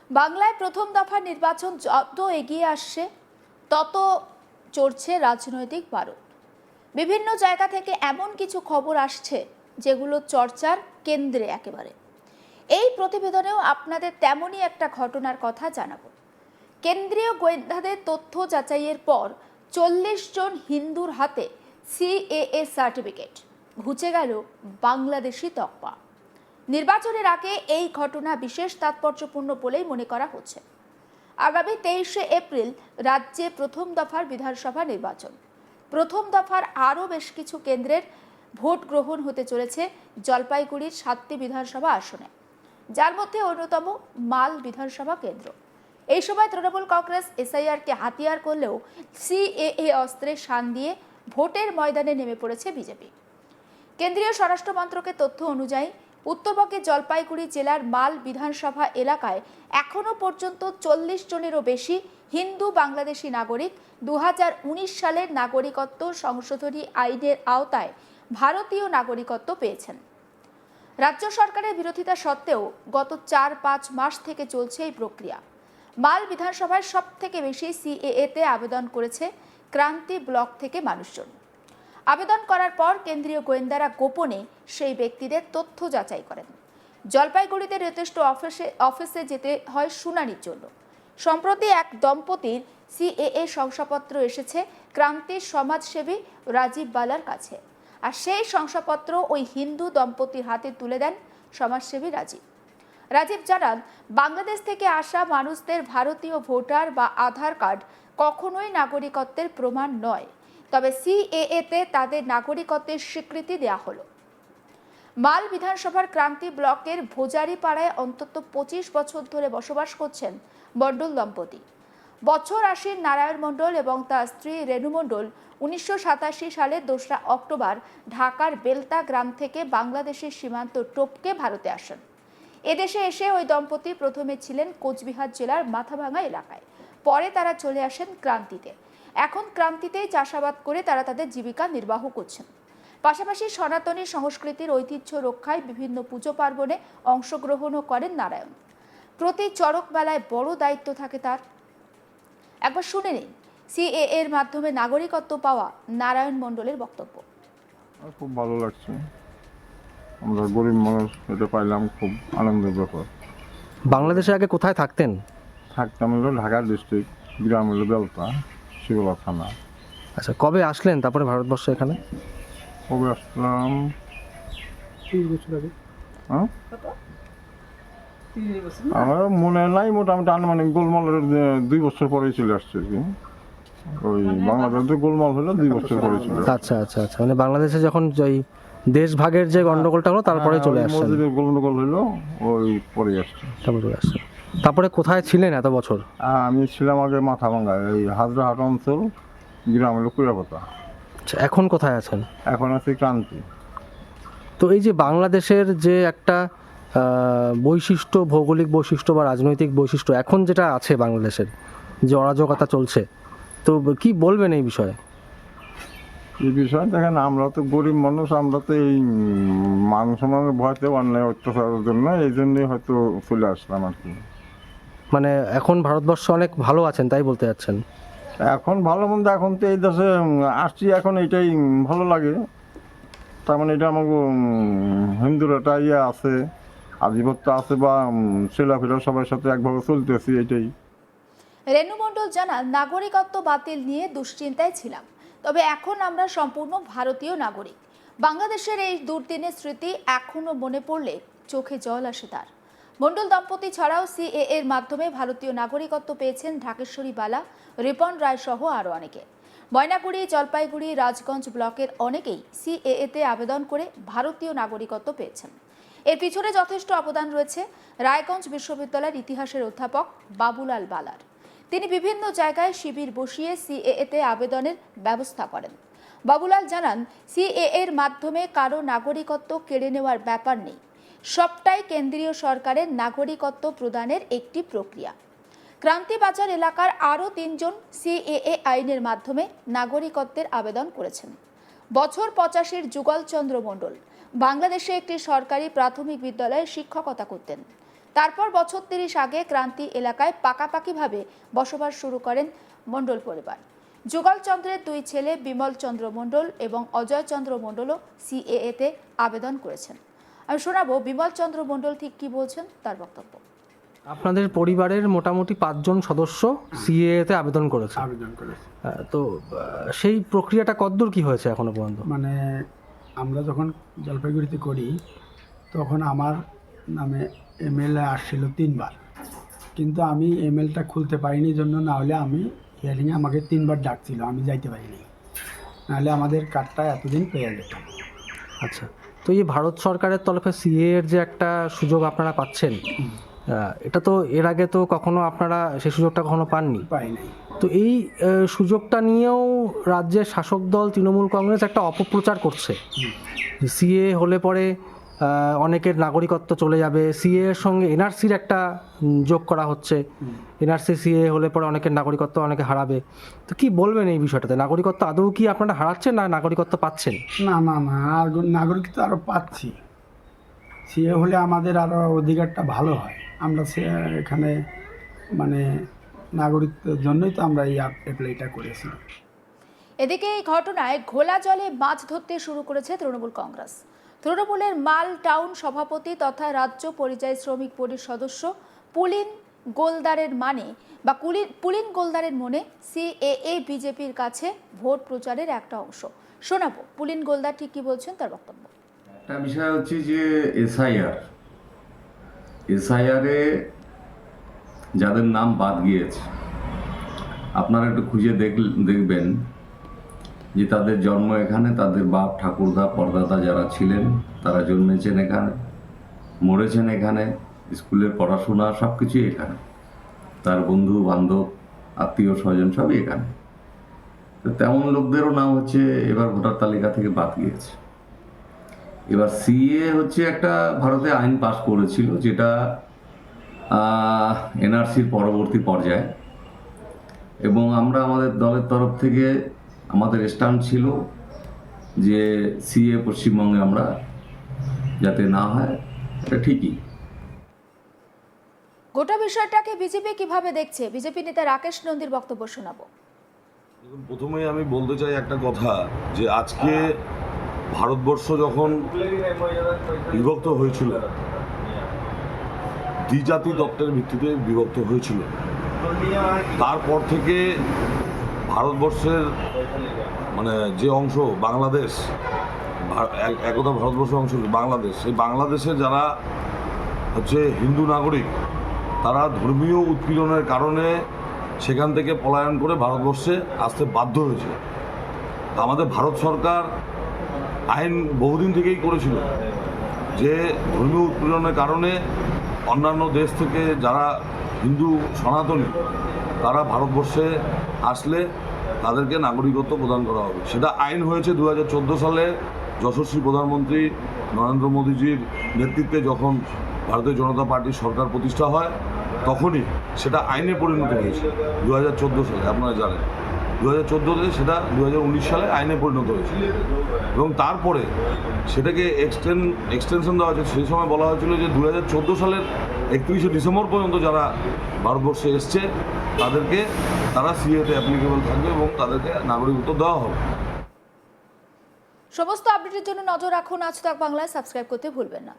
বাংলায় প্রথম দফার নির্বাচন যত এগিয়ে আসছে তত চড়ছে রাজনৈতিক বারুদ। বিভিন্ন জায়গা থেকে এমন কিছু খবর আসছে যেগুলো চর্চার কেন্দ্রে একেবারে। এই প্রতিবেদনেও আপনাদের তেমনই একটা ঘটনার কথা জানাবো। কেন্দ্রীয় গোয়েন্দাদের তথ্য যাচাইয়ের পর 40 জন হিন্দুর হাতে সিএএ সার্টিফিকেট, ঘুচে গেল বাংলাদেশি তকমা। নির্বাচনের আগে এই ঘটনা বিশেষ তাৎপর্যপূর্ণ বলেই মনে করা হচ্ছে। আগামী 23শে এপ্রিল রাজ্যে প্রথম দফার বিধানসভা নির্বাচন। প্রথম দফার আরও বেশ কিছু কেন্দ্রের ভোট গ্রহণ হতে চলেছে জলপাইগুড়ির 7টি বিধানসভা আসনে, যার মধ্যে অন্যতম মাল বিধানসভা কেন্দ্র। এই সময় তৃণমূল কংগ্রেস এসআইআরকে হাতিয়ার করলেও সিএএ অস্ত্রে শান দিয়ে ভোটের ময়দানে নেমে পড়েছে বিজেপি। কেন্দ্রীয় স্বরাষ্ট্র মন্ত্রকের তথ্য অনুযায়ী উত্তরবঙ্গের জলপাইগুড়ি জেলার মাল বিধানসভা এলাকায় এখনো পর্যন্ত 40 জনেরও বেশি হিন্দু বাংলাদেশি নাগরিক 2019 সালের নাগরিকত্ব সংশোধনী আইনের আওতায় ভারতীয় নাগরিকত্ব পেয়েছেন। রাজ্য সরকারের বিরোধিতা সত্ত্বেও গত 4-5 মাস থেকে চলছে এই প্রক্রিয়া। মাল বিধানসভায় সব থেকে বেশি সিএএতে আবেদন করেছে ক্রান্তি ব্লক থেকে মানুষজন। আবেদন করার পর কেন্দ্রীয় গোয়েন্দারা গোপনে সেই ব্যক্তিদের তথ্য যাচাই করেন। জলপাইগুড়িতে নির্দিষ্ট অফিসে যেতে হয় শুনানির জন্য। সম্প্রতি এক দম্পতির সিএএ শংসাপত্র এসেছে ক্রান্তির সমাজসেবী রাজীব বালার কাছে, আর সেই শংসাপত্র ওই হিন্দু দম্পতির হাতে তুলে দেন সমাজসেবী রাজীব জানান, বাংলাদেশ থেকে আসা মানুষদের ভারতীয় ভোটার বা আধার কার্ড কখনোই নাগরিকত্বের প্রমাণ নয়, তবে সিএএতে তাদের নাগরিকত্বের স্বীকৃতি দেওয়া হলো। মাল বিধানসভার ক্রান্তি ব্লকের ভোজারি পাড়ায় অন্তত 25 বছর ধরে বসবাস করছেন মণ্ডল দম্পতি। বছর 80 নারায়ণ মণ্ডল এবং তার স্ত্রী রেণু মণ্ডল 1987 সালের 2রা অক্টোবর ঢাকার বেলতা গ্রাম থেকে বাংলাদেশের সীমান্ত টপকে ভারতে আসেন। এদেশে এসে ওই দম্পতি প্রথমে ছিলেন কোচবিহার জেলার মাথাভাঙা এলাকায়, পরে তারা চলে আসেন ক্রান্তিতে। এখন ক্রান্তিতেই চাষাবাদ করে তারা তাদের জীবিকা নির্বাহ করছেন। পাশাপাশি সনাতনী সংস্কৃতির ঐতিহ্য রক্ষায় বিভিন্ন পুজো পার্বণে অংশগ্রহণও করেন নারায়ণ। প্রতি চড়ক মেলায় বড় দায়িত্ব থাকে তার। একবার শুনে নিন সিএএ এর মাধ্যমে নাগরিকত্ব পাওয়া নারায়ণ মণ্ডলের বক্তব্য। খুব ভালো লাগছে, আমরা গরিব মানুষ এটা পাইলাম, খুব আনন্দের ব্যাপার। বাংলাদেশে আগে কোথায় থাকতেন? থাকতাম হলো ঢাকা ডিস্ট্রিক্ট, গ্রাম হলো বেলতা, শিবলা থানা। আচ্ছা, কবে আসলেন তারপরে ভারতবর্ষ এখানে? কবে আসলাম? 30 বছর আগে। হ্যাঁ, আমার মনে নাই, মোটামুটি আনুমানিক গোলমালের 2 বছর পরেই চলে আসছে আর কি। ওই বাংলাদেশে গোলমাল হলো 2 বছর পরে চলে। আচ্ছা আচ্ছা আচ্ছা, মানে বাংলাদেশে যখন ওই দেশ ভাগের যে গন্ডগোলটা হলো তারপরে চলে আসছেন। মসজিদের গন্ডগোল হলো, ওই পরে আসছে। তারপরে চলে আসছেন। তারপরে কোথায় ছিলেন এত বছর? আমি ছিলাম আগে মাথাভাঙ্গা, এই হাজরাহাট অঞ্চল, গ্রাম হলো কুড়াপাতা। আচ্ছা, এখন কোথায় আছেন? এখন আছি ক্রান্তি। তো এই যে বাংলাদেশের যে একটা বৈশিষ্ট্য, ভৌগোলিক বৈশিষ্ট্য বা রাজনৈতিক বৈশিষ্ট্য এখন যেটা আছে বাংলাদেশের, যে অরাজকতা চলছে, তো কি বলবেন এই বিষয়ে? এই বিষয়ে দেখেন, আমরা তো গরিব মানুষ, আমরা তো এই মান সম্মানের ভয়তে অন্যায় অত্যাচারের জন্য এই জন্যই হয়তো চলে আসলাম আর কি। মানে এখন ভারতবর্ষ অনেক ভালো আছেন তাই বলতে যাচ্ছেন? এখন ভালো মন্দ, এখন তো এই দেশে আসছি, এখন এইটাই ভালো লাগে। তার মানে এটা আমাকে হিন্দুর একটা ইয়ে আছে, আধিপত্য আছে, বা ছেলেফেরা সবার সাথে একভাবে চলতেছি, এটাই। রেণু মণ্ডল জানান, নাগরিকত্ব বাতিল নিয়ে দুশ্চিন্তায় ছিলাম, তবে এখন আমরা সম্পূর্ণ ভারতীয় নাগরিক। বাংলাদেশের এই দুর্দিনের স্মৃতি এখনো মনে পড়লে চোখে জল আসে তার। মণ্ডল দম্পতি ছাড়াও সিএএ এর মাধ্যমে ভারতীয় নাগরিকত্ব পেয়েছেন ঢাকেশ্বরী বালা, রিপন রায় সহ আরও অনেকে। ময়নাগুড়ি, জলপাইগুড়ি, রাজগঞ্জ ব্লকের অনেকেই সিএএতে আবেদন করে ভারতীয় নাগরিকত্ব পেয়েছেন। এর পিছনে যথেষ্ট অবদান রয়েছে রায়গঞ্জ বিশ্ববিদ্যালয়ের ইতিহাসের অধ্যাপক বাবুলাল বালার। তিনি বিভিন্ন জায়গায় শিবির বসিয়ে সিএএতে আবেদনের ব্যবস্থা করেন। বাবুলাল জানান, সিএএ এর মাধ্যমে কারো নাগরিকত্ব কেড়ে নেওয়ার ব্যাপার নেই, সবটাই কেন্দ্রীয় সরকারের নাগরিকত্ব প্রদানের একটি প্রক্রিয়া। ক্রান্তিবাজার এলাকার আরও 3 জন সিএএ আইনের মাধ্যমে নাগরিকত্বের আবেদন করেছেন। বছর 85-র যুগল চন্দ্র মণ্ডল বাংলাদেশে একটি সরকারি প্রাথমিক বিদ্যালয়ে শিক্ষকতা করতেন। তারপর বছর 30 আগে ক্রান্তি এলাকায় পাকাপাকিভাবে বসবাস শুরু করেন মণ্ডল পরিবার। যুগল চন্দ্রের 2 ছেলে বিমল চন্দ্র মণ্ডল এবং অজয় চন্দ্র মণ্ডলও সিএএতে আবেদন করেছেন। আমি শোনাবো বিমল চন্দ্র মণ্ডল ঠিক কি বলছেন তার বক্তব্য। আপনাদের পরিবারের মোটামুটি 5 জন সদস্য সিএএতে আবেদন করেছে। তো সেই প্রক্রিয়াটা কতদূর কি হয়েছে এখনো পর্যন্ত? মানে আমরা যখন জলপাইগুড়িতে করি তখন আমার নামে এমএলএ আসছিল 3 বার, কিন্তু আমি এমএলটা খুলতে পারিনি জন্য, না হলে আমি হিয়ারিংয়ে আমাকে 3 বার ডাকছিল, আমি যাইতে পারিনি, নাহলে আমাদের কার্ডটা এতদিন পেয়ে যেত। আচ্ছা, তো এই ভারত সরকারের তরফে সিএ এর যে একটা সুযোগ আপনারা পাচ্ছেন, এটা তো এর আগে তো কখনো আপনারা সেই সুযোগটা কখনো পাননি। পাইনি। তো এই সুযোগটা নিয়েও রাজ্যের শাসক দল তৃণমূল কংগ্রেস একটা অপপ্রচার করছে। সিএ হলে পরে অনেকের নাগরিকত্ব চলে যাবে, সিএ এর সঙ্গে এনআরসির একটা যোগ করা হচ্ছে, এনআরসি সিএ হলে পরে অনেকের নাগরিকত্ব অনেকে হারাবে। তো কি বলবেন এই বিষয়টাতে? নাগরিকত্ব আদৌ কি আপনারা হারাচ্ছেন না নাগরিকত্ব পাচ্ছেন? না না না, আর নাগরিকত্ব আরও পাচ্ছি। সিএ হলে আমাদের আরও অধিকারটা ভালো হয়। আমরা এখানে মানে নাগরিকত্বের জন্যই তো আমরা এই অ্যাপ্লাইটা করেছি। এদিকে এই ঘটনায় ঘোলা জলে মাছ ধরতে শুরু করেছে তৃণমূল কংগ্রেস। তৃণমূলের মাল টাউন সভাপতি তথা রাজ্য পরিযায়ী শ্রমিক বোর্ডের সদস্য পুলিন গোলদারের মনে সিএএ বিজেপির কাছে ভোট প্রচারের একটা অংশ। শোনাবো পুলিন গোলদার ঠিক কি বলছেন তার বক্তব্য। একটা বিষয় হচ্ছে যে এসআইআরে যাদের নাম বাদ গিয়েছে আপনারা একটু খুঁজে দেখবেন যে তাদের জন্ম এখানে, তাদের বাপ ঠাকুরদা পরদাদা যারা ছিলেন তারা জন্মেছেন এখানে, মরেছেন এখানে, স্কুলের পড়াশোনা সব কিছুই এখানে, তার বন্ধু বান্ধব আত্মীয় স্বজন সবই এখানে। তো তেমন লোকদেরও নাম হচ্ছে এবার ভোটার তালিকা থেকে বাদ গিয়েছে। এবার সিএ হচ্ছে একটা ভারতে আইন পাশ করেছিল যেটা এনআরসির পরবর্তী পর্যায়ে, এবং আমরা আমাদের দলের তরফ থেকে আমাদের স্ট্যান্ড ছিল যে সিএ পশ্চিমবঙ্গে আমরা যাতে না হয়, এটা ঠিকই। গোটা বিষয়টাকে বিজেপি কিভাবে দেখছে বিজেপি নেতা রাকেশ নন্দীর বক্তব্য শোনাবো। প্রথমেই আমি বলতে চাই একটা কথা, যে আজকে ভারতবর্ষ যখন বিভক্ত হয়েছিল, দ্বিজাতি তত্ত্বের ভিত্তিতে বিভক্ত হয়েছিল, তারপর থেকে ভারতবর্ষের মানে যে অংশ বাংলাদেশ, একদা ভারতবর্ষের অংশ বাংলাদেশ, সেই বাংলাদেশের যারা হচ্ছে হিন্দু নাগরিক, তারা ধর্মীয় উৎপীড়নের কারণে সেখান থেকে পলায়ন করে ভারতবর্ষে আসতে বাধ্য হয়েছে। আমাদের ভারত সরকার আইন বহুদিন থেকেই করেছিল যে ধর্মীয় উৎপীড়নের কারণে অন্যান্য দেশ থেকে যারা হিন্দু সনাতনী তারা ভারতবর্ষে আসলে তাদেরকে নাগরিকত্ব প্রদান করা হবে। সেটা আইন হয়েছে 2014 সালে যশস্বী প্রধানমন্ত্রী নরেন্দ্র মোদীজির নেতৃত্বে যখন ভারতীয় জনতা পার্টির সরকার প্রতিষ্ঠা হয়, তখনই সেটা আইনে পরিণত হয়েছে 2014 সালে। আপনারা জানেন 2014-তে সেটা 2019 সালে আইনে পরিণত হয়েছে, এবং তারপরে সেটাকে এক্সটেনশন দেওয়া হয়েছে। সেই সময় বলা হয়েছিল যে 2014 সালের 31শে ডিসেম্বর পর্যন্ত যারা ভারতবর্ষে এসছে তারা সিএতে অ্যাপ্লিকেবল থাকবে এবং তাদেরকে নাগরিকত্ব দেওয়া হবে। সমস্ত আপডেটের জন্য নজর রাখুন আজ তাক বাংলায়, সাবস্ক্রাইব করতে ভুলবেন না।